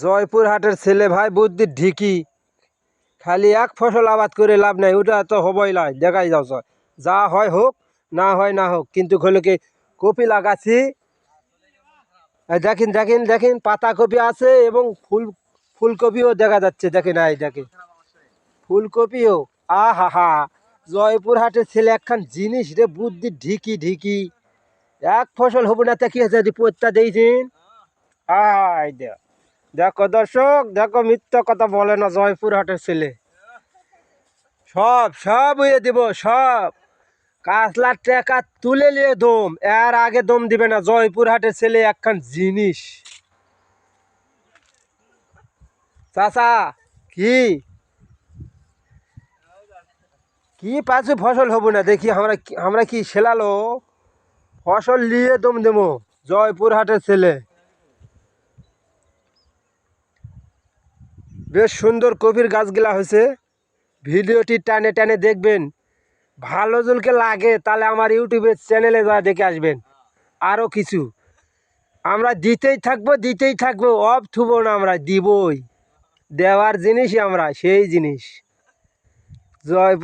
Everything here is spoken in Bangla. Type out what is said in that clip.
জয়পুরহাটের ছেলে ভাই বুদ্ধির ঢিকি, খালি এক ফসল আবাদ করে লাভ নাই, ওটা তো হবই নয়। দেখাই যাও যা হয় হোক, না হয় না হোক, কিন্তু হলো কি কপি লাগাচ্ছি। দেখেন দেখেন দেখেন, পাতা কপি আছে এবং ফুলকপিও দেখা যাচ্ছে। দেখেন এই দেখেন ফুলকপিও। আহা হা, জয়পুরহাটের ছেলে একখান জিনিস রে, বুদ্ধির ঢিকি ঢিকি। এক ফসল হবো না তা কি আছে, যদি পত্তা দিয়েছেন। আয় দেখো দর্শক, দেখো মিথ্যা কথা বলে না জয়পুরহাটের ছেলে। সব সব উইয়ে দিব, সব কাতলার টাকা তুলে নিয়ে দম, এর আগে দম দিবে না। জয়পুরহাটের ছেলে একখান জিনিস। চাচা কি কি পাচ্ছি ফসল হবো না দেখি, আমরা কি সেলালো ফসল নিয়ে দম দেবো। জয়পুরহাটের ছেলে বেশ সুন্দর কপির গাছগুলা হয়েছে। ভিডিওটি টানে টানে দেখবেন, ভালো জলকে লাগে তাহলে আমার ইউটিউবের চ্যানেলে যা দেখে আসবেন। আরও কিছু আমরা দিতেই থাকবো, অফ থুব না, আমরা দিবই। দেওয়ার জিনিসই আমরা সেই জিনিস। জয়